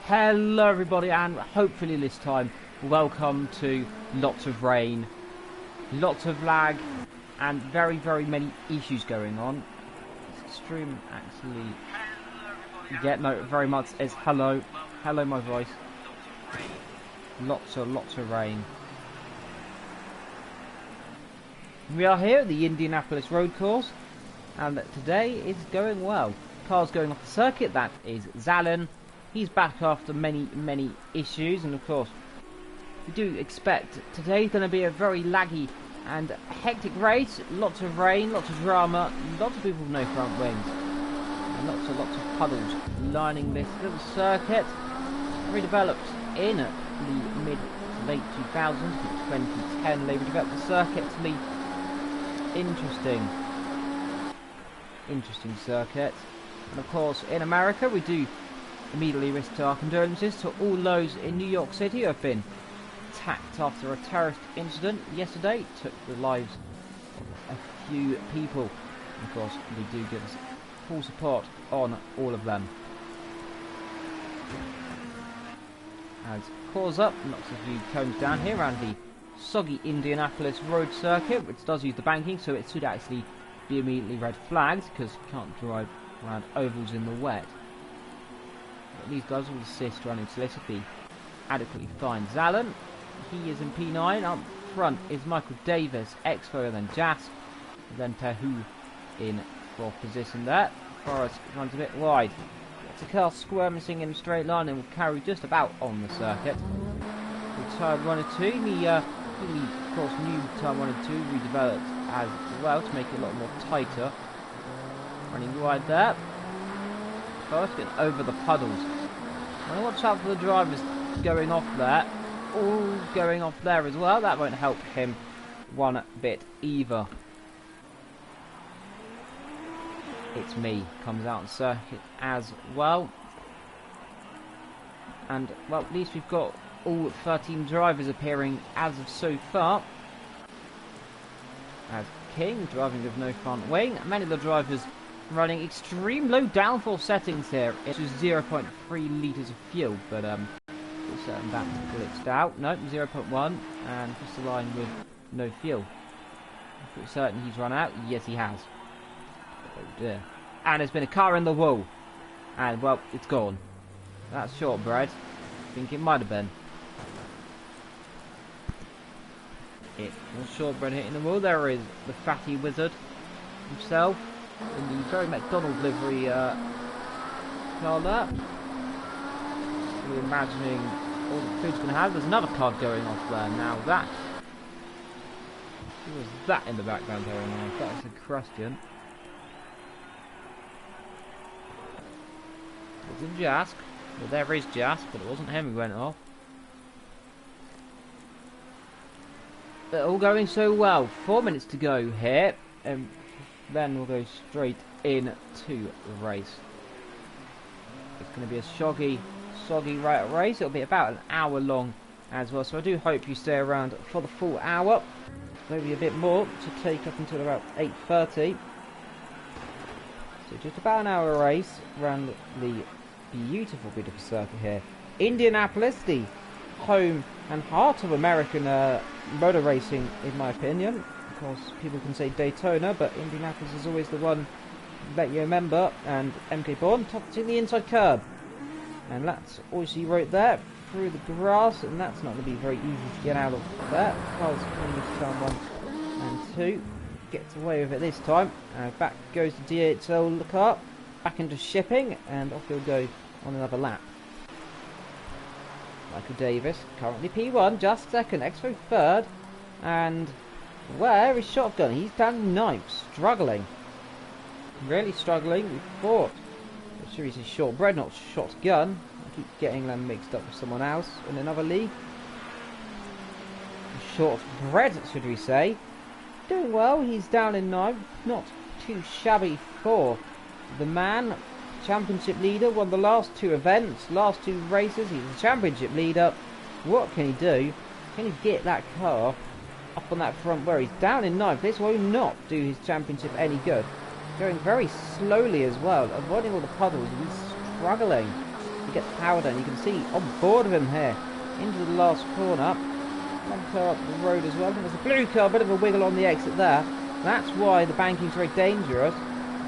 Hello everybody, and hopefully this time welcome to lots of rain, lots of lag, and very many issues going on. It's extreme actually. Yeah, no, very much is hello my voice. Lots of rain. We are here at the Indianapolis road course, and today is going well. Car's going off the circuit. That is Zalin. He's back after many issues, and of course we do expect today's going to be a very laggy and hectic race. Lots of rain, lots of drama, lots of people with no front wings, and lots of puddles lining this little circuit. Redeveloped in the mid to late 2000s, 2010 they redeveloped the circuit to be interesting circuit. And of course in America we do immediately risk our condolences to all those in New York City who have been attacked after a terrorist incident yesterday. Took the lives of a few people. And of course we do give us full support on all of them. As cars up, lots of view cones down here around the soggy Indianapolis road circuit, which does use the banking, so it should actually be immediately red flagged because you can't drive around ovals in the wet. But these guys will assist running, so this will be adequately fine. Zalin, he is in P9. Up front is Michael Davis, Expo, and then Jask, and then Tahu in fourth position there. Forrest runs a bit wide. It's a car squirming in a straight line and will carry just about on the circuit. With turn 1 and 2, he of course new turn 1 and 2 redeveloped as well to make it a lot more tighter. Running wide there. First getting over the puddles. Now watch out for the drivers going off there. All going off there as well. That won't help him one bit either. It's me comes out on circuit as well. And well, at least we've got all 13 drivers appearing as of so far. As King driving with no front wing. Many of the drivers running extreme low downforce settings here. It's just 0.3 litres of fuel, but pretty certain that's glitched out. Nope, 0.1, and just the line with no fuel. I'm pretty certain he's run out. Yes, he has. Oh dear. And there's been a car in the wall, and well, it's gone. That's shortbread. I think it might have been. It was shortbread hitting the wall. There is the fatty wizard himself in the very McDonald's livery car there. We're imagining all the food's going to have. There's another car going off there. Now that... Who was that in the background going on? That is a question. It wasn't Jask. Well, there is Jask, but it wasn't him who went off. They're all going so well. 4 minutes to go here. And then we'll go straight into the race. It's going to be a soggy race. It'll be about an hour long as well. So I do hope you stay around for the full hour. Maybe a bit more to take up until about 8:30. So just about an hour race around the beautiful circuit here. Indianapolis, the home and heart of American motor racing, in my opinion. Of course, people can say Daytona, but Indianapolis is always the one that you remember. And MK Bourne touching the inside curb, and that's all she wrote there through the grass, and that's not going to be very easy to get out of there. Carl's coming into turn 1 and 2, gets away with it this time. Back goes the DHL car, back into shipping, and off he'll go on another lap. Michael Davis currently P1, just second, Expo third, and where is Shotgun? He's down 9th, struggling. Really struggling. We thought the series is Shortbread, not Shotgun. I keep getting them mixed up with someone else in another league. Shortbread, should we say. Doing well, he's down in 9th. Not too shabby for the man. Championship leader, won the last 2 events, last 2 races. He's a championship leader. What can he do? Can he get that car up on that front where he's down in 9th? This will not do his championship any good. Going very slowly as well, avoiding all the puddles. He's struggling. He gets power down. You can see on board of him here into the last corner. One car up the road as well. I think there's a blue car, a bit of a wiggle on the exit there. That's why the banking's very dangerous.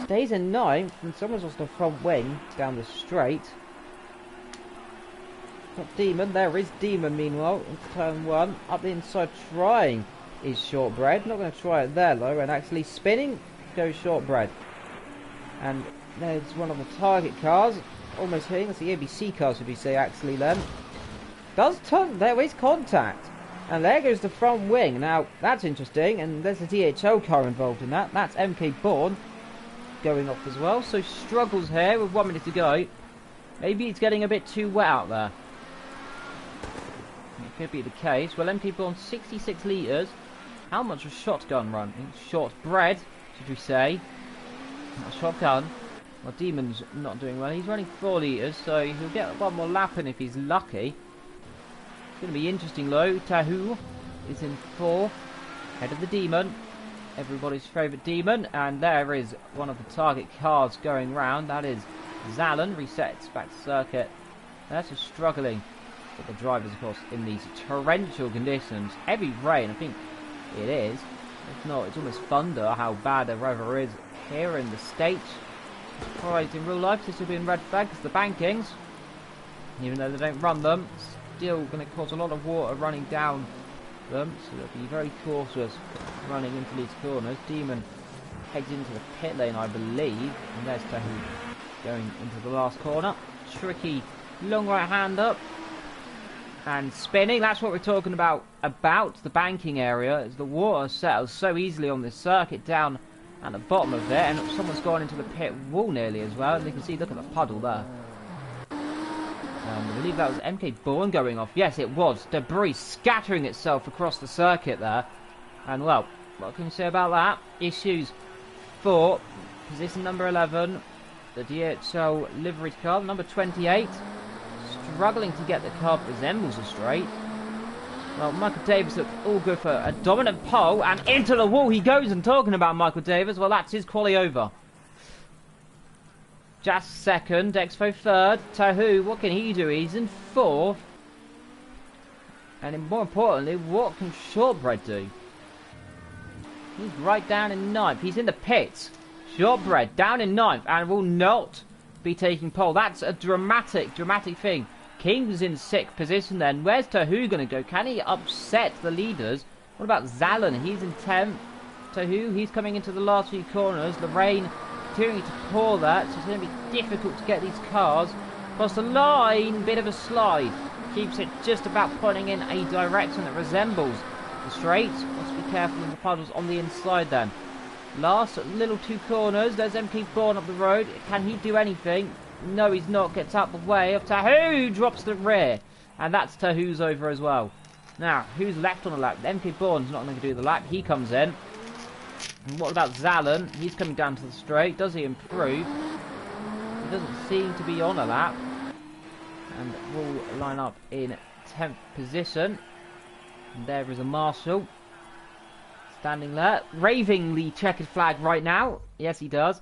Stays in ninth, and someone's lost a front wing down the straight. Not Demon, there is Demon meanwhile, in turn one, up the inside trying is Shortbread. Not going to try it there though, and actually spinning goes Shortbread. And there's one of the target cars, almost hitting, that's the ABC car should we say actually then. Does turn, there is contact, and there goes the front wing. Now that's interesting, and there's a DHL car involved in that. That's MK Bourne going off as well, so struggles here with 1 minute to go. Maybe it's getting a bit too wet out there. It could be the case. Well, MK Bourne 66 litres. How much was shotgun run? Shortbread, should we say. Not shotgun. Well, Demon's not doing well. He's running 4 litres, so he'll get one more lap in if he's lucky. It's going to be interesting though. Tahu is in 4th, head of the Demon. Everybody's favourite Demon, and there is one of the target cars going round. That is Zallen, resets back to circuit. That's just struggling for the drivers, of course, in these torrential conditions. Heavy rain, I think it is. If not, it's almost thunder how bad the weather is here in the States. Surprised in real life this will be in red flag because the bankings, even though they don't run them, still going to cause a lot of water running down them, so they'll be very cautious running into these corners. Demon heads into the pit lane, I believe, and there's Tahu going into the last corner. Tricky long right hand up and spinning. That's what we're talking about the banking area, as the water settles so easily on this circuit down at the bottom of it, and someone's gone into the pit wall nearly as well, and you can see, look at the puddle there. I believe that was MK Bourne going off. Yes, it was. Debris scattering itself across the circuit there. And, well, what can you say about that? Issues for position number 11, the DHL livery car, number 28. Struggling to get the car that resembles a straight. Well, Michael Davis looked all good for a dominant pole, and into the wall he goes. And talking about Michael Davis, well, that's his quali over. Jas second, Expo third. Tahu, what can he do? He's in 4th. And more importantly, what can Shortbread do? He's right down in 9th. He's in the pits. Shortbread down in 9th and will not be taking pole. That's a dramatic thing. King's in 6th position then. Where's Tahu going to go? Can he upset the leaders? What about Zallen? He's in 10th. Tahu, he's coming into the last few corners. The rain continuing to pour that, so it's going to be difficult to get these cars across the line. Bit of a slide. Keeps it just about pointing in a direction that resembles the straight. Let's be careful in the puddles on the inside then. Last little 2 corners. There's MK Bourne up the road. Can he do anything? No, he's not. Gets out the way of Tahu. Drops the rear. And that's Tahu's over as well. Now, who's left on the lap? MK Bourne's not going to do the lap. He comes in. And what about Zallen? He's coming down to the straight. Does he improve? He doesn't seem to be on a lap. And will line up in 10th position. And there is a marshal standing there, raving the checkered flag right now. Yes, he does.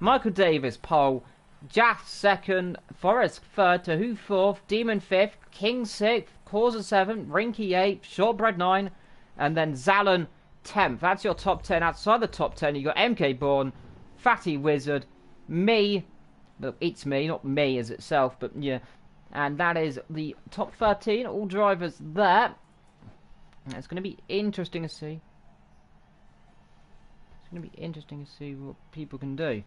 Michael Davis, pole. Jas second. Forrest third. Tahu 4th. Demon 5th. King 6th. Causer 7th. Rinky 8th. Shortbread 9. And then Zallen 10th. That's your top 10. Outside the top 10, you got MK Bourne, Fatty Wizard, me. Well, it's me, not me as itself, but yeah. And that is the top 13. All drivers there. It's going to be interesting to see. It's going to be interesting to see what people can do.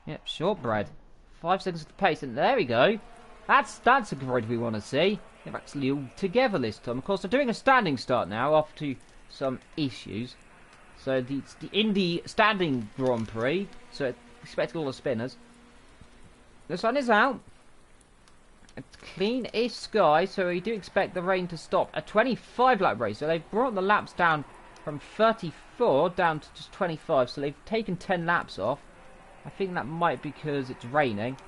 Yep, Shortbread. 5 seconds of the pace, and there we go. That's a grid we want to see. They're actually all together this time. Of course, they're doing a standing start now after some issues. So it's the Indy standing Grand Prix. So expect all the spinners. The sun is out. A clean-ish sky, so we do expect the rain to stop. A 25-lap race. So they've brought the laps down from 34 down to just 25. So they've taken 10 laps off. I think that might be because it's raining.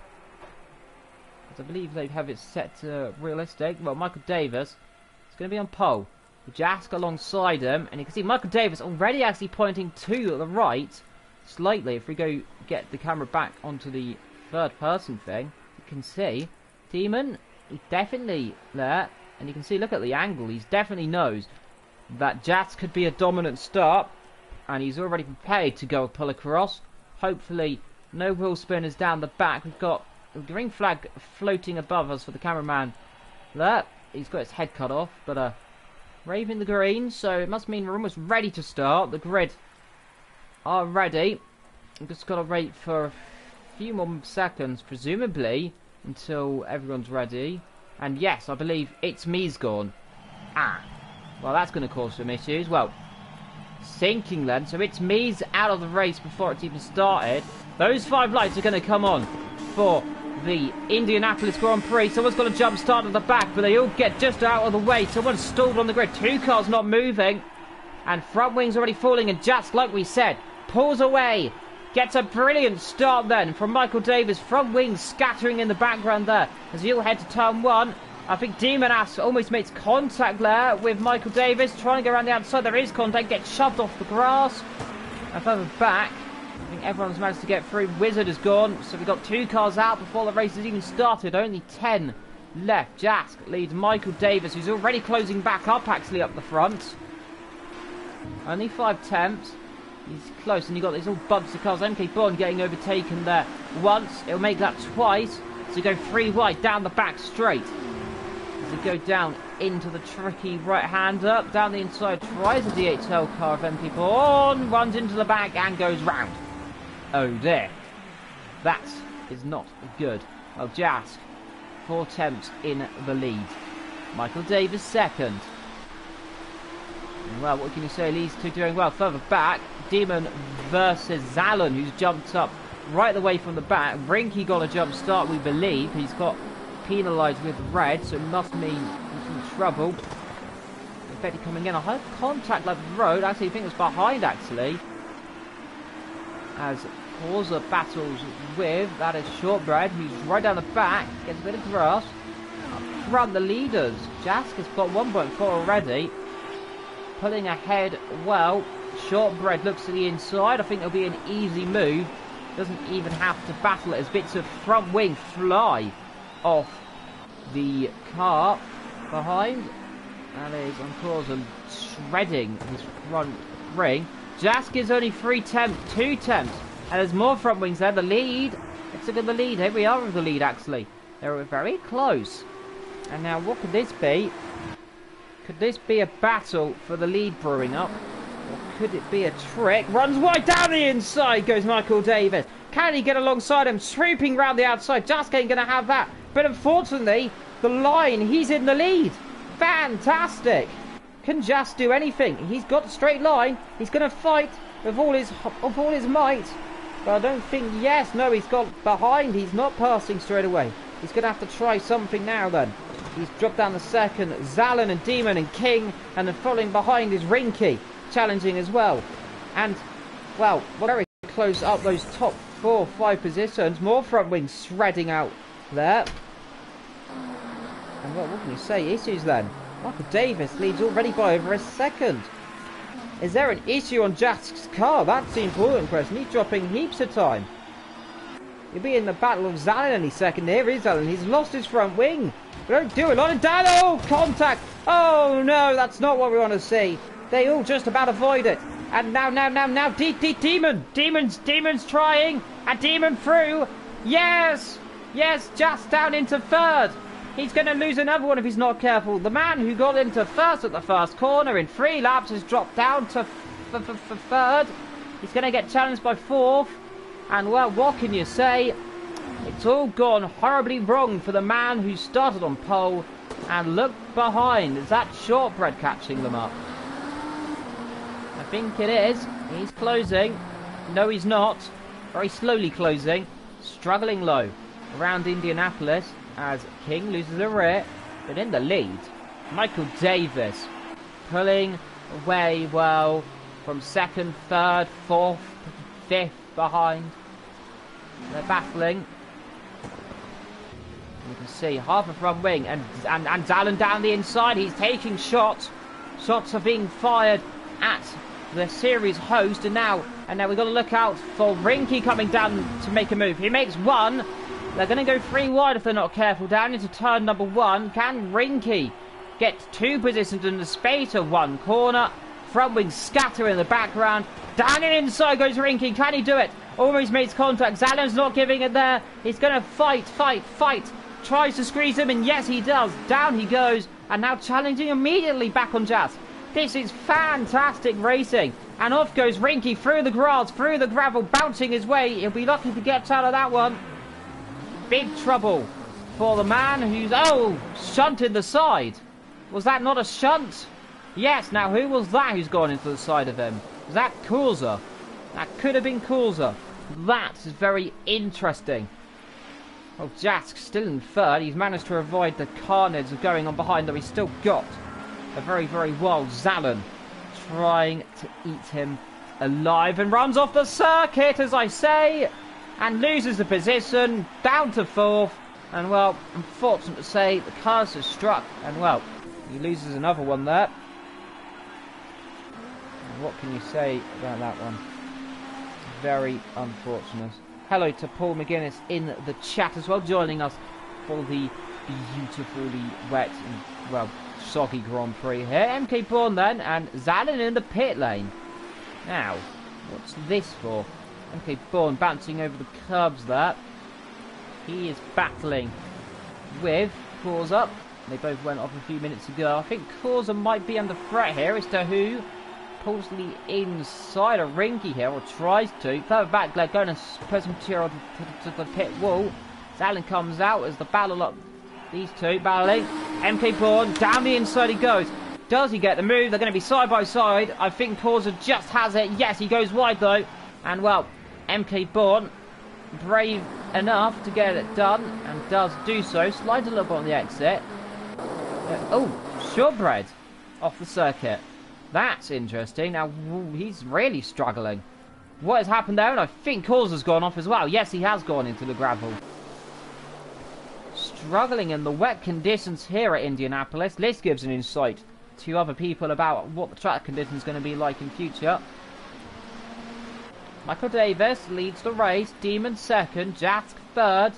I believe they have it set to realistic. Well, Michael Davis is going to be on pole. Jask alongside him, and you can see Michael Davis already actually pointing to the right. slightly. If we go get the camera back onto the third person thing, you can see Demon, he's definitely there. And you can see, look at the angle, he definitely knows that Jats could be a dominant start. And he's already prepared to go pull across. Hopefully, no wheel spinners down the back. We've got the green flag floating above us for the cameraman there. He's got his head cut off, but waving the green, so it must mean we're almost ready to start. The grid are ready. We've just got to wait for a few more seconds, presumably, until everyone's ready. And yes, I believe It's Me's gone. Well, that's going to cause some issues. Well, sinking then, so It's Me's out of the race before it's even started. Those 5 lights are going to come on for the Indianapolis Grand Prix. Someone's got a jump start at the back, but they all get just out of the way. Someone's stalled on the grid. 2 cars not moving, and front wing's already falling, and just like we said, pulls away. Gets a brilliant start then from Michael Davis. Front wing scattering in the background there as he'll head to turn 1. I think Demon Ass almost makes contact there with Michael Davis, trying to go around the outside. There is contact, gets shoved off the grass. And further back, I think everyone's managed to get through. Wizard is gone, so we've got 2 cars out before the race has even started. Only 10 left. Jask leads Michael Davis, who's already closing back up, actually, up the front. Only 5 tenths. He's close, and you've got these all bunch of cars. MK Bond getting overtaken there once. It'll make that twice. So go 3 wide down the back straight. As they go down into the tricky right-hander. Down the inside, tries a DHL car of MK Bond. Runs into the back and goes round. Oh dear. That is not good. Well, Jask, 4 tenths in the lead. Michael Davis second. Well, what can you say? These two doing well. Further back, Demon versus Zallen, who's jumped up right away from the back. Rinky got a jump start, we believe. He's got penalised with red, so it must mean he's in trouble. Betty coming in. I heard contact like the road. Actually, I think it was behind, actually. As Forza battles with, that is Shortbread, who's right down the back. Gets a bit of grass. Up front, the leaders. Jask has got 1.4 already. Pulling ahead well. Shortbread looks to the inside. I think it'll be an easy move. Doesn't even have to battle it as bits of front wing fly off the car behind. That is on course and shredding his front ring. Jask is only 3 tenths, 2 tenths. And there's more front wings there. The lead. Let's look at the lead. Here we are with the lead, actually. They were very close. And now what could this be? Could this be a battle for the lead brewing up? Or could it be a trick? Runs wide down the inside goes Michael Davis. Can he get alongside him? Swooping round the outside. Just ain't going to have that. But unfortunately, the line, he's in the lead. Fantastic. Can Just do anything? He's got a straight line. He's going to fight with all his might. But I don't think, yes, no, he's got behind. He's not passing straight away. He's going to have to try something now then. He's dropped down the second. Zallen and Demon and King. And then following behind is Rinky. Challenging as well. And, well, very close up those top 4 or 5 positions. More front wings shredding out there. And what can you say? Issues then. Michael Davis leads already by over a second. Is there an issue on Jask's car? That's the important question. He's dropping heaps of time. He'll be in the battle of Zallen any second. Here is Zallen. He's lost his front wing. But don't do a lot of damage. Oh, contact. Oh, no, that's not what we want to see. They all just about avoid it. And now, Demon. Demon's trying. And Demon through. Yes, just down into third. He's going to lose another one if he's not careful. The man who got into first at the first corner in 3 laps has dropped down to third. He's going to get challenged by 4th. And, well, what can you say? It's all gone horribly wrong for the man who started on pole. And look behind. Is that Shortbread catching them up? I think it is. He's closing. No, he's not. Very slowly closing. Struggling low around Indianapolis as King loses the rear. But in the lead, Michael Davis pulling away well from second, third, 4th, 5th behind. They're battling. You can see half a front wing and Zallen down the inside. He's taking shots. Shots are being fired at the series host, and now we've got to look out for Rinky coming down to make a move. He makes one. They're going to go 3 wide if they're not careful. Down into turn number 1. Can Rinky get 2 positions in the space of 1 corner? Front wing scatter in the background. Down and inside goes Rinky. Can he do it? Almost makes contact. Zalen's not giving it there. He's going to fight. Tries to squeeze him, and yes, he does. Down he goes, and now challenging immediately back on Jazz. This is fantastic racing. And off goes Rinky through the grass, through the gravel, bouncing his way. He'll be lucky to get out of that one. Big trouble for the man who's... Oh, shunted the side. Was that not a shunt? Yes, now who was that who's gone into the side of him? Was that Kurza? That could have been Kurza. That is very interesting. Well, Jask still in 3rd. He's managed to avoid the carnage of going on behind, though he's still got a very, very wild Zalen trying to eat him alive, and runs off the circuit, as I say, and loses the position, down to 4th, and well, unfortunate to say, the curse has struck, and well, he loses another one there. And what can you say about that one? Very unfortunate. Hello to Paul McGuinness in the chat as well, joining us for the beautifully wet and, well, soggy Grand Prix here. MK Bourne then, and Zalen in the pit lane. Now, what's this for? MK Bourne bouncing over the curbs there. He is battling with Kurza. They both went off a few minutes ago. I think Kurza might be under threat here as to who pulls the inside of Rinky here, or tries to. Further back, they're going to put some material to the pit wall. Zalen comes out as the battle up. These two battling. MK Bourne, down the inside he goes. Does he get the move? They're going to be side by side. I think Kurza just has it. Yes, he goes wide though. And well, MK Bourne, brave enough to get it done, and does do so. Slides a little bit on the exit. Oh, Shortbread off the circuit. That's interesting. Now, he's really struggling. What has happened there? And I think Kurza's gone off as well. Yes, he has gone into the gravel. Struggling in the wet conditions here at Indianapolis. This gives an insight to other people about what the track conditions are going to be like in future. Michael Davis leads the race. Demon 2nd. Jask 3rd.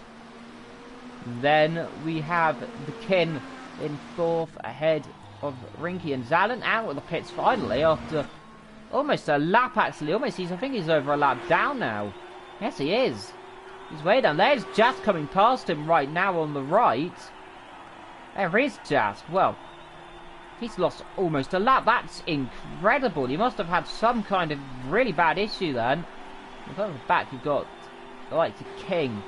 Then we have the Kin in 4th ahead of Rinky and Zalen, out of the pits finally after almost a lap actually. I think he's over a lap down now. Yes, he is. He's way down. There's Jas coming past him right now on the right. There is Jas. Well, he's lost almost a lap. That's incredible. He must have had some kind of really bad issue then. And on the back you've got the likes of King,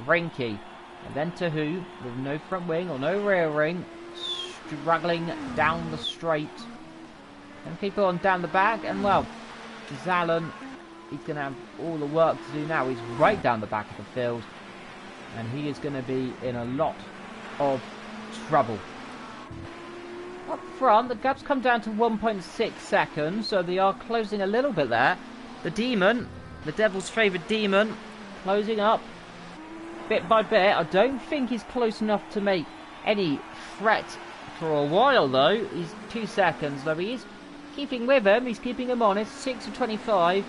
Rinky, and then Tahu with no front wing or no rear wing, struggling down the straight. And keep on down the back, and well, Zalen, he's going to have all the work to do now. He's right down the back of the field, and he is going to be in a lot of trouble. Up front, the gap's come down to 1.6 seconds, so they are closing a little bit there. The Demon, the Devil's favourite Demon, closing up bit by bit. I don't think he's close enough to make any threat for a while, though. He's 2 seconds, though. He is keeping with him. He's keeping him honest. 6 of 25.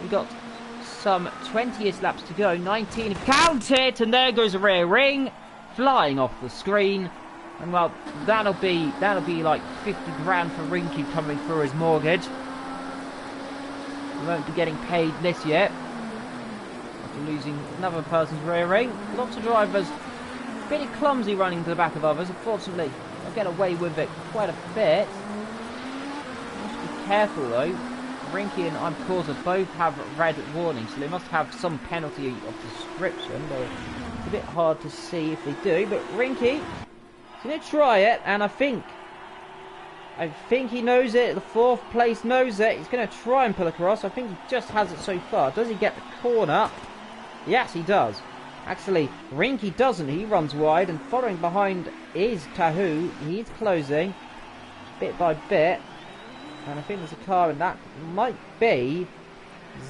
We've got some 20-ish laps to go. 19. Count it! And there goes a rear ring, flying off the screen. And well, that'll be like 50 grand for Rinky coming through his mortgage. He won't be getting paid this year after losing another person's rear ring. Lots of drivers pretty clumsy running to the back of others. Unfortunately, they'll get away with it quite a bit. Must be careful though. Rinky and I'm Kurza both have red warnings, so they must have some penalty of description, though it's a bit hard to see if they do. But Rinky is going to try it, and I think he knows it. The 4th place knows it. He's going to try and pull across. I think he just has it so far. Does he get the corner? Yes, he does. Actually, Rinky doesn't. He runs wide, and following behind is Tahu. He's closing bit by bit. And I think there's a car, and that might be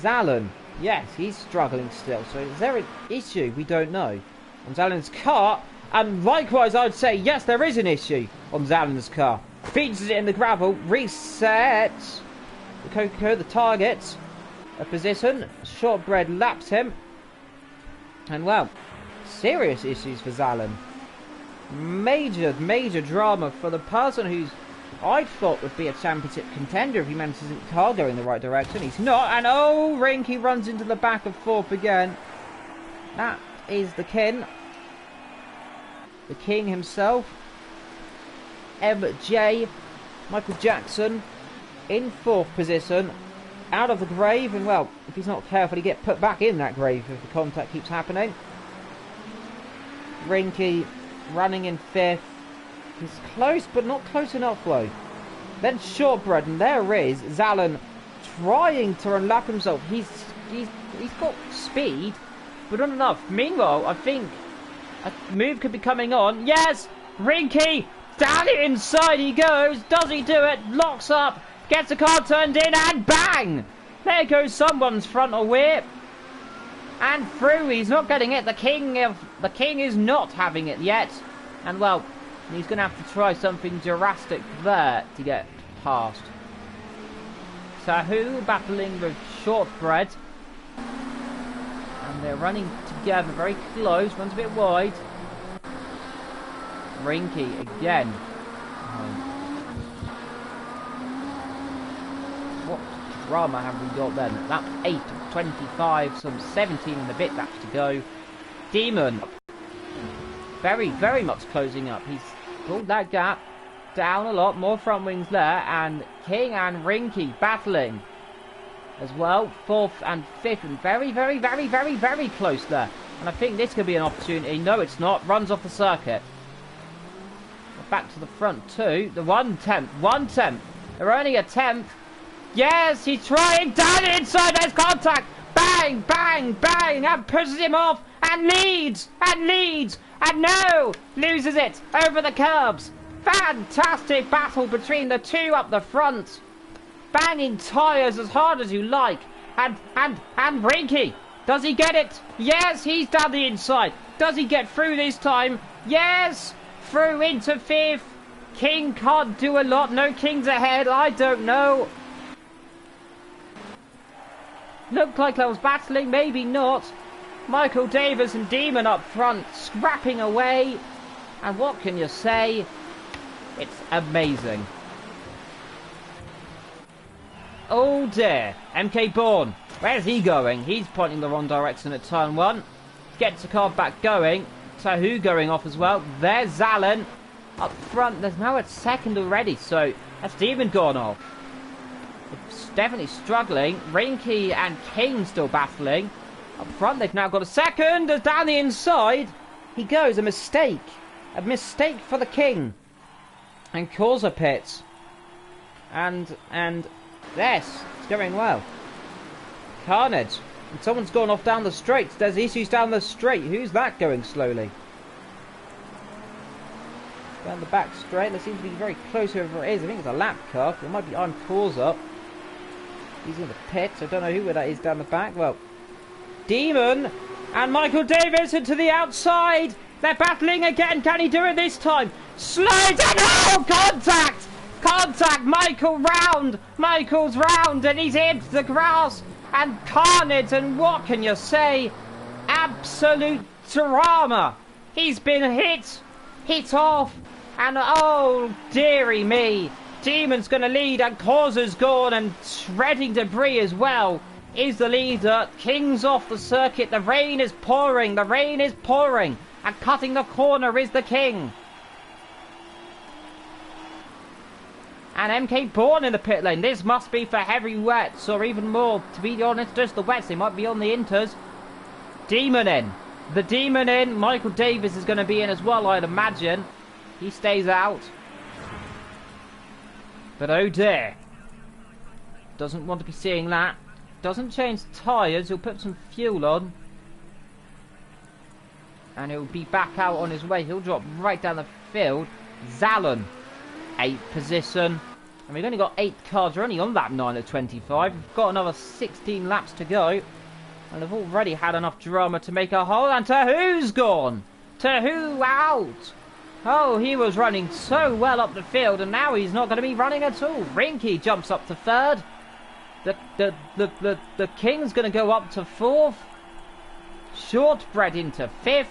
Zalen. Yes, he's struggling still. So is there an issue? We don't know on Zalen's car. And likewise, I'd say, yes, there is an issue on Zalen's car. Feeds it in the gravel. Reset. the Coco, the target, a position. Shortbread laps him. And well, serious issues for Zalin. Major, major drama for the person who's I thought would be a championship contender if he manages his car going in the right direction. He's not, and oh, Rinky runs into the back of fourth again. That is the king himself. MJ, Michael Jackson, in fourth position, out of the grave, and well, if he's not careful, he get put back in that grave if the contact keeps happening. Rinky running in fifth. He's close, but not close enough, though. Then Shortbread, and there is Zalin trying to unlap himself. He's got speed, but not enough. Meanwhile, I think a move could be coming on. Yes, Rinky down the inside he goes. Does he do it? Locks up, gets the car turned in, and bang! There goes someone's frontal whip, and through. He's not getting it. The king is not having it yet, and well, he's going to have to try something drastic there to get past. Tahu battling with Shortbread. And they're running together very close. Runs a bit wide. Rinky again. What drama have we got then? That's 8 of 25, some 17 and a bit laps to go. Demon. Very, very much closing up. He's pulled that gap down a lot. More front wings there. And King and Rinky battling as well. Fourth and fifth. And very, very, very, very, very close there. And I think this could be an opportunity. No, it's not. Runs off the circuit. Back to the front too. The 1/10. 1/10. They're only a 10th. Yes, he's trying. Down inside. There's contact. Bang, bang, bang. That pushes him off. And leads. And leads. And no! Loses it over the curbs. Fantastic battle between the two up the front. Banging tyres as hard as you like. And Rinky. Does he get it? Yes, he's down the inside. Does he get through this time? Yes! Through into fifth. King can't do a lot. No Kings ahead. I don't know. Looked like I was battling. Maybe not. Michael Davis and Demon up front, scrapping away. And what can you say? It's amazing. Oh dear. MK Bourne. Where's he going? He's pointing the wrong direction at turn 1. Gets the car back going. Tahu going off as well. There's Zalin. Up front, there's now a second already, so that's Demon gone off. It's definitely struggling. Rinky and King still battling. Up front, they've now got a second. As down the inside, he goes. A mistake. A mistake for the King. And calls a pit. And yes, it's going well. Carnage. And someone's gone off down the straight. There's issues down the straight. Who's that going slowly? Down the back straight. There seems to be very close whoever it is. I think it's a lap car. It might be on Cause up. He's in the pit. I don't know who that is down the back. Well, Demon and Michael Davis into the outside. They're battling again. Can he do it this time? Slides and oh, contact! Contact! Michael round! Michael's round and he's into the grass. And carnage, and what can you say? Absolute drama. He's been hit off, and oh dearie me. Demon's going to lead, and Causa's gone, and shredding debris as well. Is the leader. King's off the circuit. The rain is pouring. The rain is pouring. And cutting the corner is the King. And MK Bourne in the pit lane. This must be for heavy wets, or even more. To be honest, just the wets. They might be on the inters. Demon in. The Demon in. Michael Davis is going to be in as well, I'd imagine. He stays out. But oh dear. Doesn't want to be seeing that. Doesn't change tyres. He'll put some fuel on. And he'll be back out on his way. He'll drop right down the field. Zalin. 8th position. And we've only got 8 cars. We're only on that 9 of 25. We've got another 16 laps to go. And they've already had enough drama to make a hole. And Tahu's gone. Tahu out. Oh, he was running so well up the field. And now he's not going to be running at all. Rinky jumps up to 3rd. The King's going to go up to 4th. Shortbread into 5th.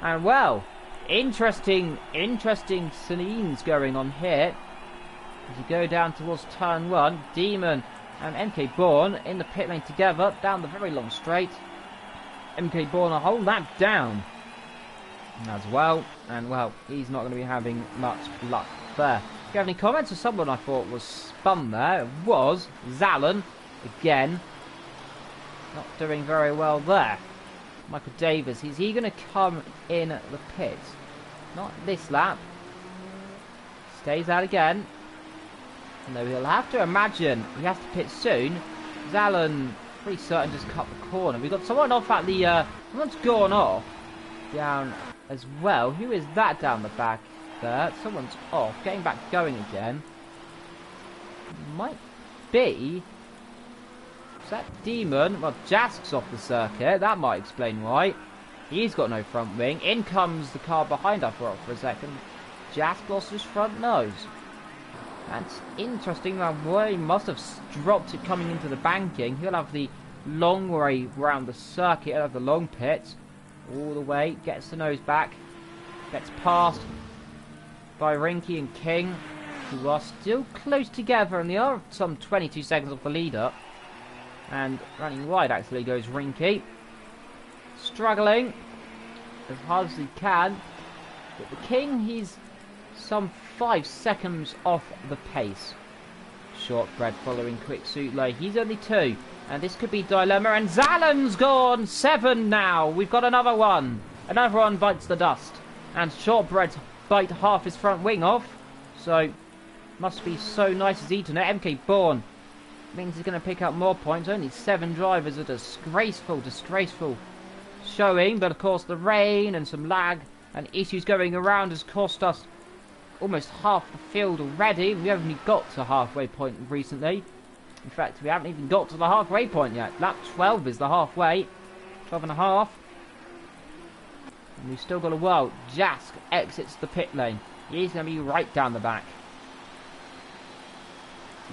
And well, interesting scenes going on here. As you go down towards turn 1, Demon and MK Bourne in the pit lane together down the very long straight. MK Bourne a whole lap down as well, and well, he's not going to be having much luck there. If you have any comments, or someone I thought was spun there, it was Zallen again, not doing very well there. Michael Davis, is he going to come in the pits? Not this lap. Stays out again. No, he'll have to imagine he has to pit soon. Zallen, pretty certain, just cut the corner. We've got someone off at the, someone's gone off down as well. Who is that down the back there? Someone's off, getting back going again. Might be... Is that Demon? Well, Jask's off the circuit. That might explain why. He's got no front wing. In comes the car behind, I thought for a second. Jask lost his front nose. That's interesting. That way, he must have dropped it coming into the banking. He'll have the long way around the circuit. He'll have the long pits. All the way. Gets the nose back. Gets passed by Rinky and King, who are still close together. And they are some 22 seconds off the leader. And running wide, actually, goes Rinky. Struggling as hard as he can. But the King, he's some 5 seconds off the pace. Shortbread following Quick Suitler. He's only 2. And this could be dilemma. And Zallen's gone. 7 now. We've got another one. Another one bites the dust. And Shortbread bite half his front wing off. So, must be so nice as eating it. MK Bourne means he's going to pick up more points. Only 7 drivers. A disgraceful showing. But of course the rain and some lag and issues going around has cost us almost half the field already. We haven't even got to halfway point recently. In fact, we haven't even got to the halfway point yet. Lap 12 is the halfway. 12 and a half. And we've still got a while. Jask exits the pit lane. He's going to be right down the back.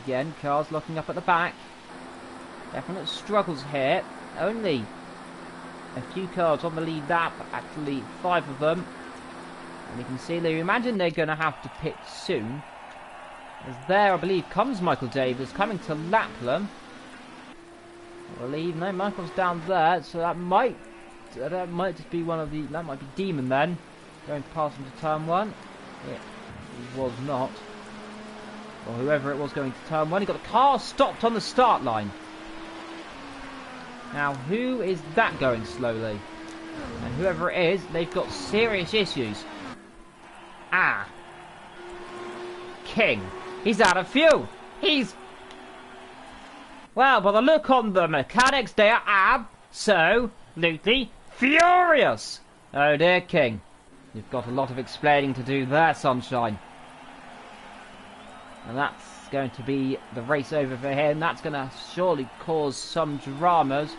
Again, cars locking up at the back. Definite struggles here. Only a few cars on the lead lap. Actually, 5 of them. And you can see, they imagine they're going to have to pit soon. As there, I believe, comes Michael Davis coming to lap them. I believe, no, Michael's down there, so that might just be one of the, that might be Demon then, going past him to turn 1. It was not. Or whoever it was going to turn 1. He got the car stopped on the start line. Now, who is that going slowly? And whoever it is, they've got serious issues. Ah. King. He's out of fuel. He's... Well, by the look on the mechanics, they are absolutely furious. Oh dear, King. You've got a lot of explaining to do there, sunshine. And that's going to be the race over for him. That's going to surely cause some dramas.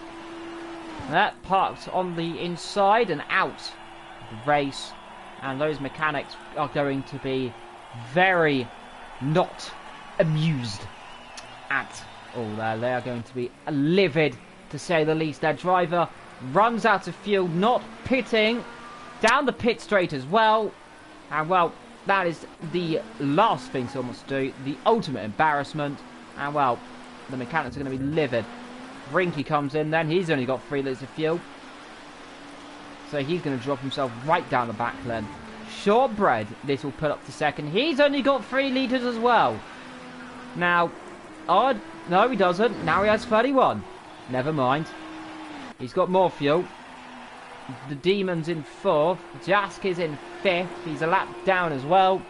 That parked on the inside and out of the race. And those mechanics are going to be very not amused at all there. They are going to be livid, to say the least. Their driver runs out of fuel, not pitting, down the pit straight as well. And well, that is the last thing someone wants to do. The ultimate embarrassment. And well, the mechanics are going to be livid. Rinky comes in then. He's only got 3 litres of fuel. So he's going to drop himself right down the back then. Shortbread, this will put up to second. He's only got 3 litres as well. Now, no he doesn't. Now he has 31. Never mind. He's got more fuel. The Demon's in 4th. Jask is in 5th. He's a lap down as well.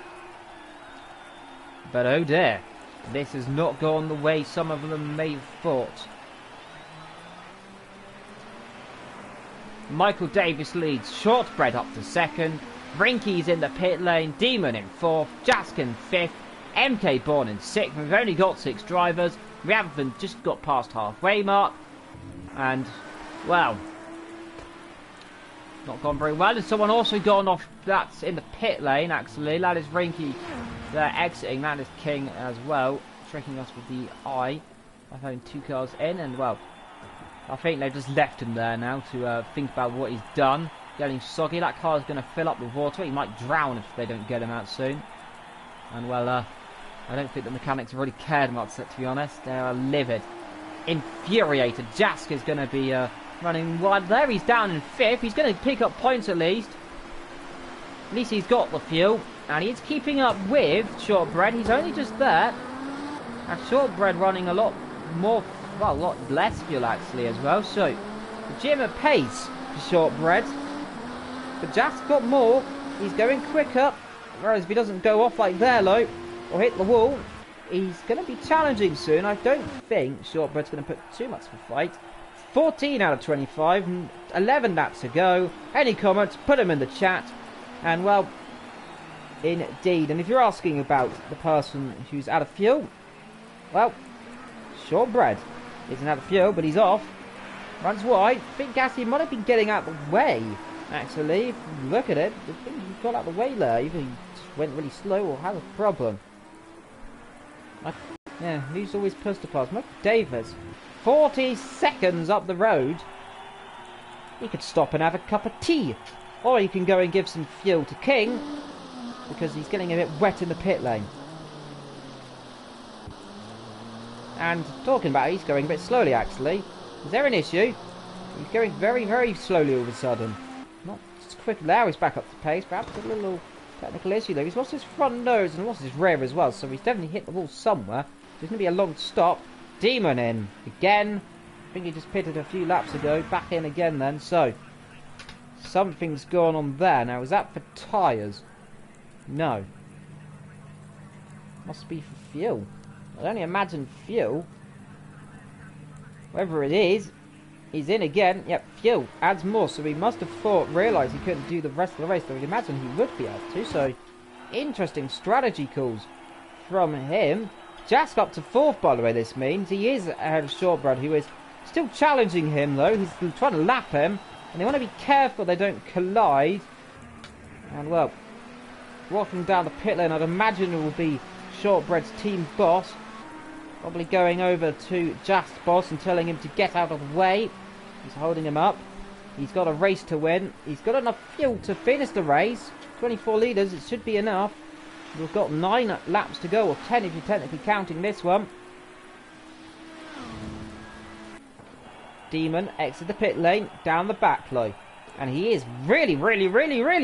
But oh dear. This has not gone the way some of them may have thought. Michael Davis leads. Shortbread up to second. Rinky's in the pit lane. Demon in 4th. Jask in 5th. MK Bourne in 6th. We've only got 6 drivers. We haven't just got past halfway mark. And, well, not gone very well. There's someone also gone off. That's in the pit lane, actually. That is Rinky. They're exiting. That is King as well. Tricking us with the eye. I've only 2 cars in, and well, I think they've just left him there now to think about what he's done. Getting soggy, that car is going to fill up with water. He might drown if they don't get him out soon. And well, I don't think the mechanics have really cared much, to be honest. They are livid, infuriated. Jask is going to be running wide there. He's down in 5th. He's going to pick up points at least. At least he's got the fuel. And he's keeping up with Shortbread. He's only just there. And Shortbread running a lot more, well, a lot less fuel actually as well. So, the gym at pace for Shortbread. But Jack's got more. He's going quicker. Whereas if he doesn't go off like there, though, or hit the wall, he's going to be challenging soon. I don't think Shortbread's going to put too much of a fight. 14 out of 25, 11 laps to go. Any comments, put them in the chat. And, well, indeed. And if you're asking about the person who's out of fuel, well, Shortbread isn't out of fuel, but he's off. Runs wide. I think Gasly might have been getting out of the way, actually. If you look at it, I think he got out of the way there. Either he just went really slow or had a problem. Yeah, who's always pushed the pass? Michael Davis. 40 seconds up the road. He could stop and have a cup of tea. Or he can go and give some fuel to King, because he's getting a bit wet in the pit lane. And talking about it, he's going a bit slowly actually. Is there an issue? He's going very, very slowly all of a sudden. Not as quick. Now he's back up to pace. Perhaps a little technical issue though. He's lost his front nose and lost his rear as well. So he's definitely hit the wall somewhere. There's going to be a long stop. Demon in again. I think he just pitted a few laps ago. Back in again then. So something's gone on there. Now is that for tyres? No. Must be for fuel. I only imagine fuel. Whatever it is, he's in again. Yep, fuel adds more. So he must have realised he couldn't do the rest of the race. So I'd imagine he would be able to. So interesting strategy calls from him. Jask up to 4th, by the way, this means. He is ahead of Shortbread, who is still challenging him, though. He's trying to lap him. And they want to be careful they don't collide. And, well, walking down the pit lane, I'd imagine it will be Shortbread's team boss. Probably going over to Jask's boss and telling him to get out of the way. He's holding him up. He's got a race to win. He's got enough fuel to finish the race. 24 litres, it should be enough. We've got 9 laps to go, or 10 if you're technically counting this one. Demon exits the pit lane, down the back line. And he is really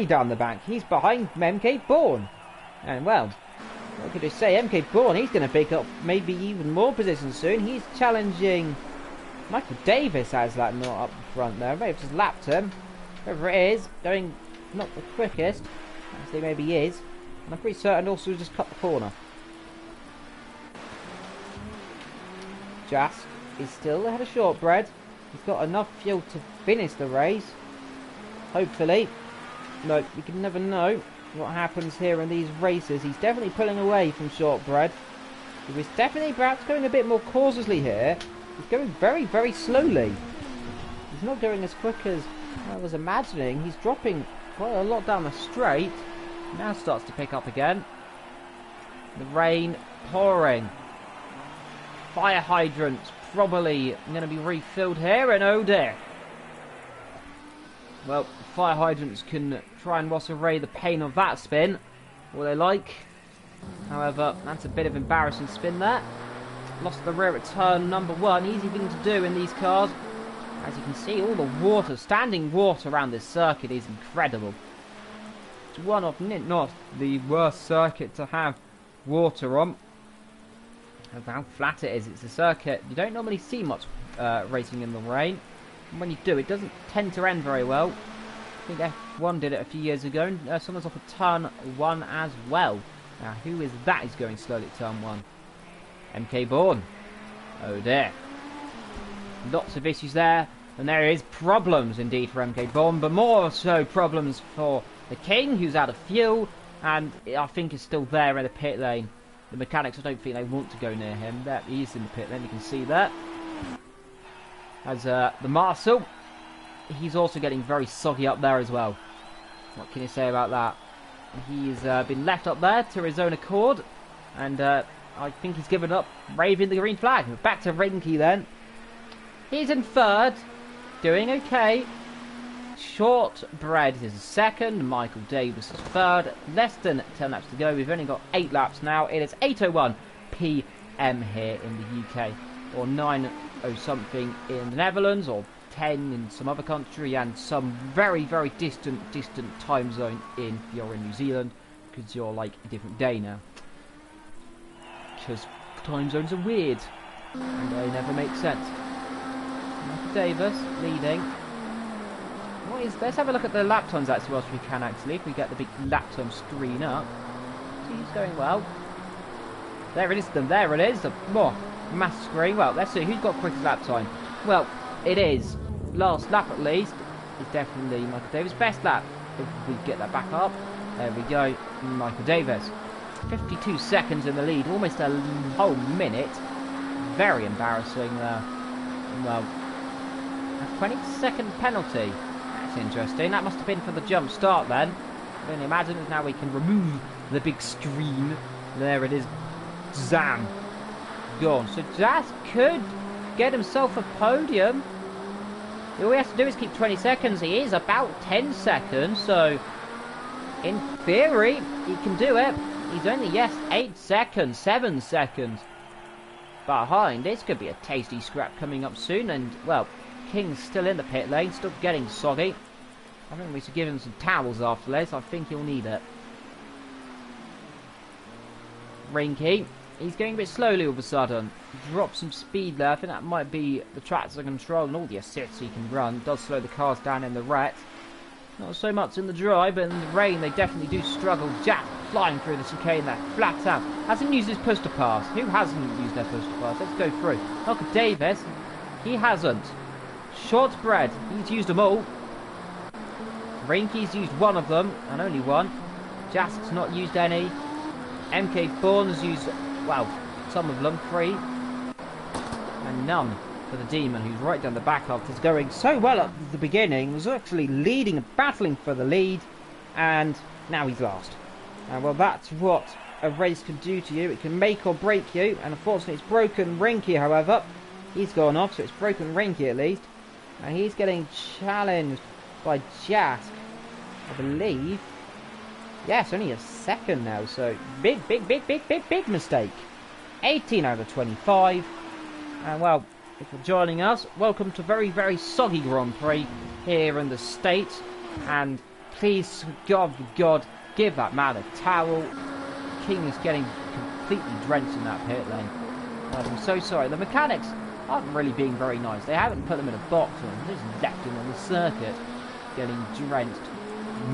down the back. He's behind MK Bourne. And, well, what could I say? MK Bourne, he's going to pick up maybe even more positions soon. He's challenging Michael Davis as that not up the front there. Maybe just lapped him. Whoever it is, going not the quickest. Actually, maybe he is. And I'm pretty certain also just cut the corner. Jask is still ahead of Shortbread. He's got enough fuel to finish the race. Hopefully. No, you can never know what happens here in these races. He's definitely pulling away from Shortbread. He was definitely perhaps going a bit more cautiously here. He's going very slowly. He's not going as quick as I was imagining. He's dropping quite a lot down the straight. Now starts to pick up again. The rain pouring. Fire hydrants probably going to be refilled here, and oh dear. Well, fire hydrants can try and wash away the pain of that spin, or they like. However, that's a bit of embarrassing spin there. Lost the rear at turn number 1. Easy thing to do in these cars. As you can see, all the water, standing water around this circuit is incredible. It's one of not the worst circuit to have water on. Of how flat it is. It's a circuit you don't normally see much racing in the rain. And when you do, it doesn't tend to end very well. I think F1 did it a few years ago, and someone's off at turn 1 as well. Now, who is that who's going slowly at turn 1? MK Bourne. Oh dear. Lots of issues there, and there is problems indeed for MK Bourne, but more so problems for the King, who's out of fuel, and I think is still there in the pit lane. The mechanics, I don't think they want to go near him. There, he is in the pit lane, you can see that. As the Marshal, he's also getting very soggy up there as well. What can you say about that? He's been left up there to his own accord, and I think he's given up, waving the green flag. Back to Rinky then. He's in third, doing okay. Shortbread is second, Michael Davis is third. Less than 10 laps to go. We've only got 8 laps now. It is 8:01 p.m. here in the UK, or 9:00 something in the Netherlands, or 10 in some other country, and some very, very distant time zone in if you're in New Zealand, because you're like a different day now. Because time zones are weird, and they never make sense. Michael Davis leading. Let's have a look at the lap times actually whilst we can actually, if we get the big lap time screen up. See, he's going well. There it is, the mass screen. Well, let's see who's got quickest lap time. Well, it is last lap at least. It's definitely Michael Davis' best lap. If we get that back up, there we go. Michael Davis, 52 seconds in the lead, almost a whole minute. Very embarrassing there. Well, a 20-second penalty. That's interesting. That must have been for the jump start then. I can imagine it. Now we can remove the big screen. There it is. Zam. Gone. So Jazz could get himself a podium. All he has to do is keep 20 seconds. He is about 10 seconds. So, in theory, he can do it. He's only, 8 seconds, 7 seconds behind. This could be a tasty scrap coming up soon. And, well, King's still in the pit lane, still getting soggy. I think we should give him some towels after this. I think he'll need it. Rinky, he's going a bit slowly all of a sudden. Dropped some speed there. I think that might be the tractor control and all the assists he can run. Does slow the cars down in the wet. Not so much in the dry, but in the rain they definitely do struggle. Jack flying through the chicane there, flat out. Hasn't used his push to pass. Who hasn't used their push to pass? Let's go through. Michael Davis, he hasn't. Shortbread, he's used them all. Rinky's used one of them, and only one. Jask's not used any. MK Bourne's used, well, some of them, 3. And none for the Demon, who's right down the back after going so well at the beginning. Was actually leading and battling for the lead. And now he's last. And well, that's what a race can do to you. It can make or break you. And unfortunately, it's broken Rinky, however. He's gone off, so it's broken Rinky at least. And he's getting challenged by Jask, I believe. Yes, only a second now, so big mistake. 18 out of 25. And well, if you're joining us, welcome to very, very soggy Grand Prix here in the States. And please, God, give that man a towel. King is getting completely drenched in that pit lane. I'm so sorry. The mechanics aren't really being very nice. They haven't put them in a box and just left him on the circuit getting drenched.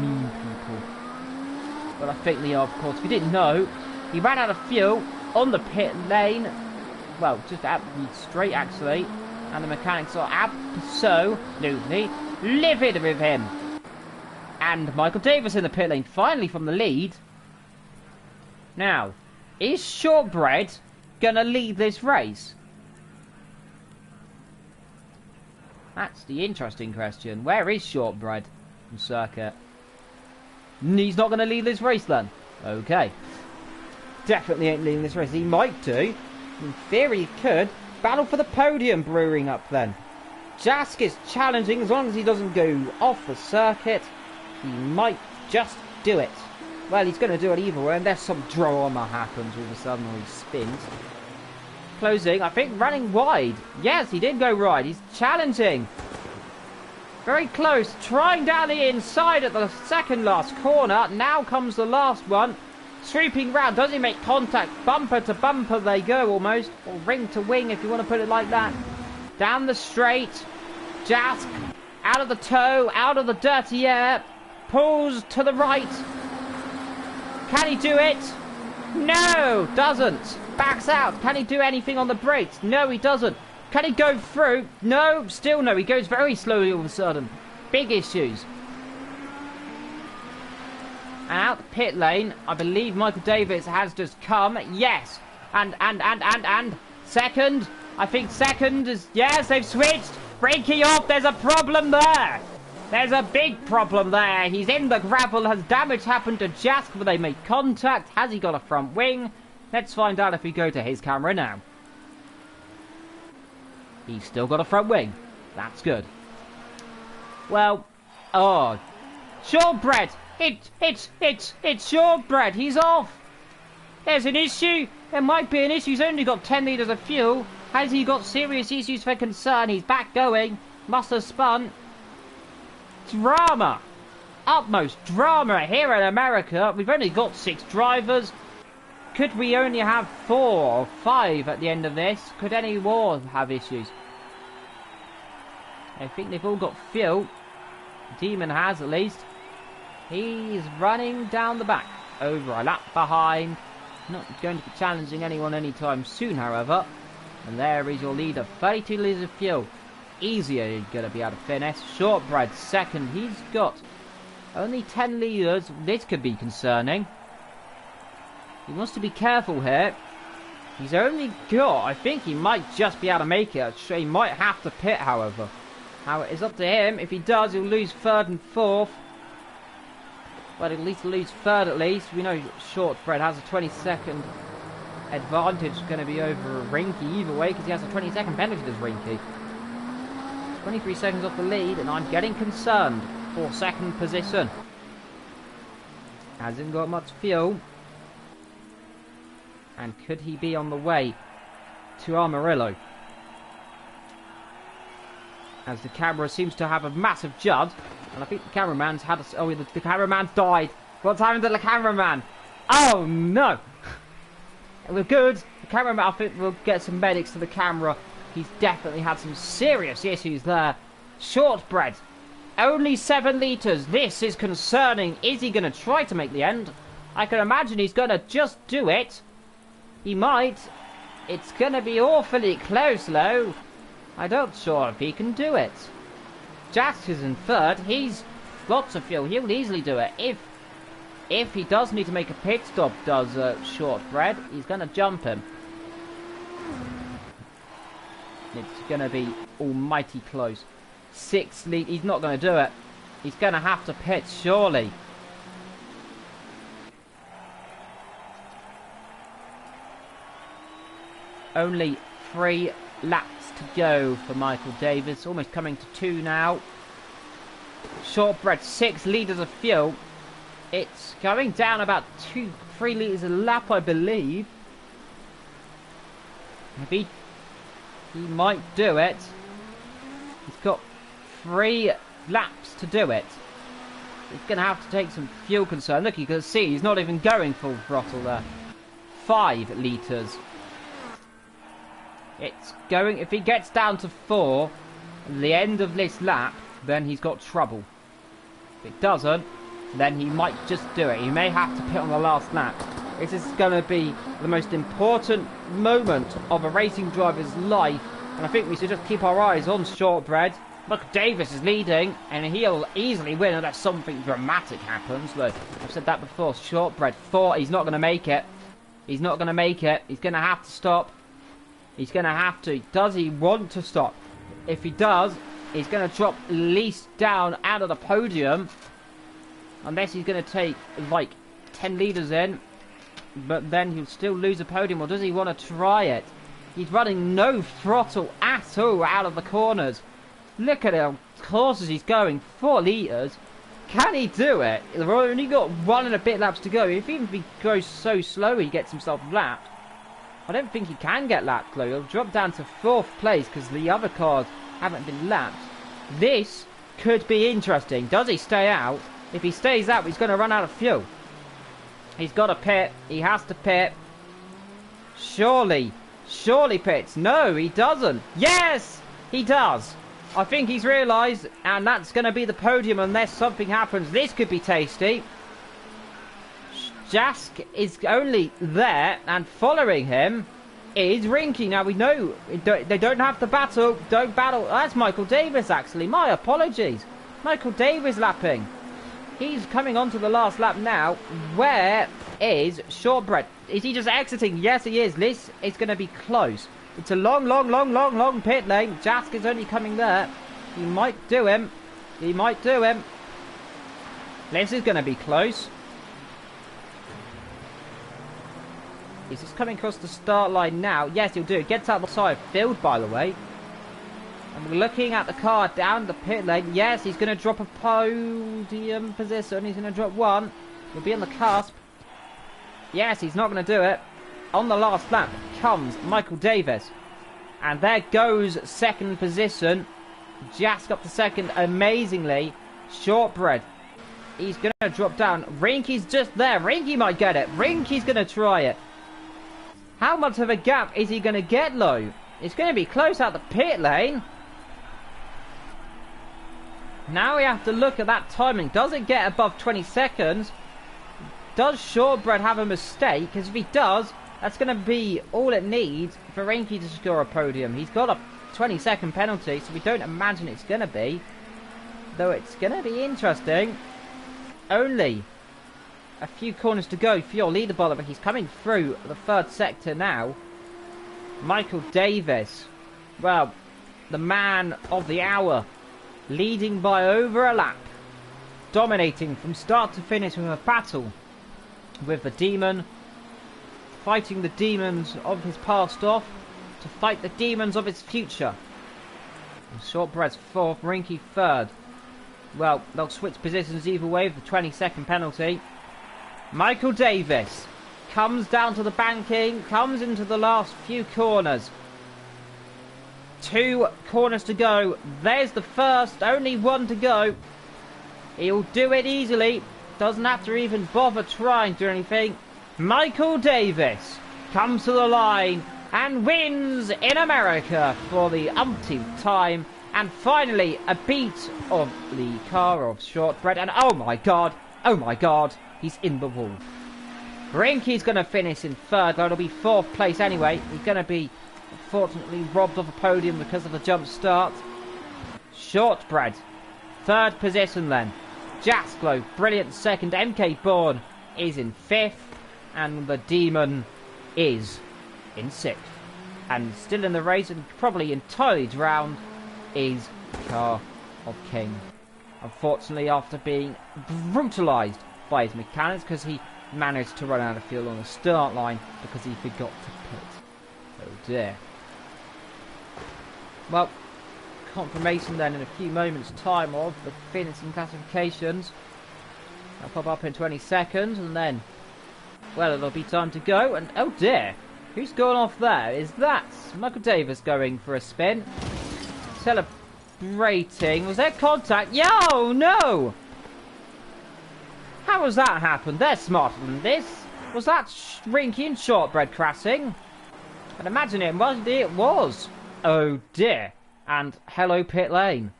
Mean people. But I think they are, of course. If you didn't know, he ran out of fuel on the pit lane. Well, just straight actually. And the mechanics are absolutely livid with him. And Michael Davis in the pit lane, finally from the lead. Now, is Shortbread gonna lead this race? That's the interesting question. Where is Shortbread from circuit? He's not going to lead this race then. Okay. Definitely ain't leading this race. He might do. In theory he could. Battle for the podium brewing up then. Jask is challenging. As long as he doesn't go off the circuit, he might just do it. Well, he's going to do it either way, unless some drama happens all of a sudden or he spins. Closing, I think running wide. Yes, he did go wide. He's challenging. Very close. Trying down the inside at the second last corner. Now comes the last one. Sweeping round. Does he make contact? Bumper to bumper they go almost. Or ring to wing if you want to put it like that. Down the straight. Jask out of the toe. Out of the dirty air. Pulls to the right. Can he do it? No, doesn't. Backs out. Can he do anything on the brakes? No, he doesn't. Can he go through? No, still no. He goes very slowly all of a sudden. Big issues. And out the pit lane, I believe Michael Davis has just come. Yes. And. Second. I think second is... Yes, they've switched. Rinky off. There's a problem there. There's a big problem there. He's in the gravel. Has damage happened to Jask? Will they make contact? Has he got a front wing? Let's find out if we go to his camera now. He's still got a front wing. That's good. Well, oh, shortbread. It's shortbread. He's off. There's an issue. There might be an issue. He's only got 10 litres of fuel. Has he got serious issues for concern? He's back going. Must have spun. Drama. Utmost drama here in America. We've only got 6 drivers. Could we only have 4 or 5 at the end of this? Could any more have issues? I think they've all got fuel. Demon has, at least. He's running down the back. Over a lap behind. Not going to be challenging anyone anytime soon, however. And there is your leader. 32 litres of fuel. Easier going to be able to finish. Shortbread second. He's got only 10 litres. This could be concerning. He wants to be careful here. He's only got... I think he might just be able to make it. He might have to pit, however. Now, it's up to him. If he does, he'll lose 3rd and 4th. Well, at least lose 3rd at least. We know Shortbread has a 20-second advantage going to be over Rinky either way, because he has a 20-second penalty as Rinky. 23 seconds off the lead, and I'm getting concerned for 2nd position. Hasn't got much fuel. And could he be on the way to Amarillo? As the camera seems to have a massive jud. And I think the cameraman's had a... Oh, the cameraman's died. What's happened to the cameraman? Oh, no. We're good. The cameraman, I think we'll get some medics to the camera. He's definitely had some serious issues there. Shortbread. Only 7 litres. This is concerning. Is he going to try to make the end? I can imagine he's going to just do it. He might. It's going to be awfully close, though. I'm not sure if he can do it. Jack is in 3rd. He's lots of fuel. He'll easily do it. If he does need to make a pit stop, does Shortbread, he's going to jump him. It's going to be almighty close. 6 lead. He's not going to do it. He's going to have to pit, surely. Only 3 laps to go for Michael Davis. Almost coming to 2 now. Shortbread, 6 litres of fuel. It's going down about 2-3 litres a lap, I believe. Maybe he might do it. He's got 3 laps to do it. He's going to have to take some fuel concern. Look, you can see he's not even going full throttle there. 5 litres. It's going... If he gets down to 4 at the end of this lap, then he's got trouble. If it doesn't, then he might just do it. He may have to pit on the last lap. This is going to be the most important moment of a racing driver's life. And I think we should just keep our eyes on Shortbread. Look, Davis is leading, and he'll easily win unless something dramatic happens. Look, I've said that before. Shortbread, 4. He's not going to make it. He's not going to make it. He's going to have to stop. He's going to have to. Does he want to stop? If he does, he's going to drop at least down out of the podium. Unless he's going to take, like, 10 litres in. But then he'll still lose the podium. Or does he want to try it? He's running no throttle at all out of the corners. Look at how close he's going. 4 litres. Can he do it? They've only got 1 and a bit laps to go. If even if he goes so slow, he gets himself lapped. I don't think he can get lapped, though. He'll drop down to 4th place because the other cars haven't been lapped. This could be interesting. Does he stay out? If he stays out, he's going to run out of fuel. He's got to pit. He has to pit. Surely pits. No, he doesn't. Yes, he does. I think he's realised, and that's going to be the podium unless something happens. This could be tasty. Jask is only there, and following him is Rinky. Now, we know they don't have to battle. Don't battle. That's Michael Davis, actually. My apologies. Michael Davis lapping. He's coming on to the last lap now. Where is Shortbread? Is he just exiting? Yes, he is. This is going to be close. It's a long pit lane. Jask is only coming there. He might do him. He might do him. This is going to be close. Is this coming across the start line now? Yes, he'll do it. Gets out the side field, by the way. And we're looking at the car down the pit lane. Yes, he's going to drop a podium position. He's going to drop one. He'll be on the cusp. Yes, he's not going to do it. On the last lap comes Michael Davis. And there goes second position. Jask up to second amazingly. Shortbread. He's going to drop down. Rinky's just there. Rinky might get it. Rinky's going to try it. How much of a gap is he going to get, though? It's going to be close out the pit lane. Now we have to look at that timing. Does it get above 20 seconds? Does Shortbread have a mistake? Because if he does, that's going to be all it needs for Rinky to score a podium. He's got a 20-second penalty, so we don't imagine it's going to be. Though it's going to be interesting. Only a few corners to go for your leader, by the way. He's coming through the third sector now. Michael Davis. Well, the man of the hour. Leading by over a lap. Dominating from start to finish with a battle with the demon. Fighting the demons of his past off to fight the demons of his future. And Shortbread's fourth, Rinky third. Well, they'll switch positions either way with the 20-second penalty. Michael Davis comes down to the banking, comes into the last few corners. 2 corners to go. There's the first, only 1 to go. He'll do it easily. Doesn't have to even bother trying to do anything. Michael Davis comes to the line and wins in America for the umpteenth time. And finally, a beat of the car of Shortbread. And oh my god, he's in the wall. Rinky's going to finish in third. That'll be 4th place anyway. He's going to be, unfortunately, robbed of a podium because of the jump start. Shortbread, 3rd position then. Jasklow, brilliant 2nd. MK Bourne is in 5th. And the Demon is in 6th. And still in the race and probably entirely drowned is Car of King. Unfortunately, after being brutalised by his mechanics, because he managed to run out of fuel on the start line because he forgot to pit. Oh dear. Well, confirmation then in a few moments' time of the finishing classifications. I'll pop up in 20 seconds and then, well, it'll be time to go. And oh dear, who's gone off there? Is that Michael Davis going for a spin? Celebrating. Was there contact? Yo, no! How has that happened? They're smarter than this. Was that Rinky and Shortbread crashing? I'd imagine it was. It was. Oh dear. And hello pit lane.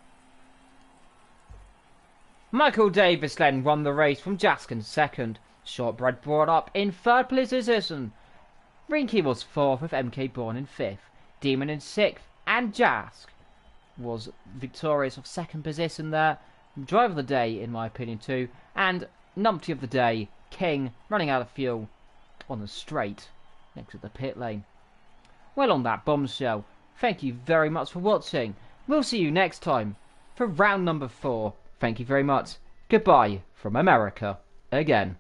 Michael Davis then won the race from Jaskin 2nd. Shortbread brought up in 3rd position. Rinky was 4th with MK Bourne in 5th. Demon in 6th. And Jask was victorious of 2nd position there. Driver of the day, in my opinion, too. And numpty of the day, King, running out of fuel on the straight next to the pit lane. Well, on that bombshell, thank you very much for watching. We'll see you next time for round number 4. Thank you very much. Goodbye from America again.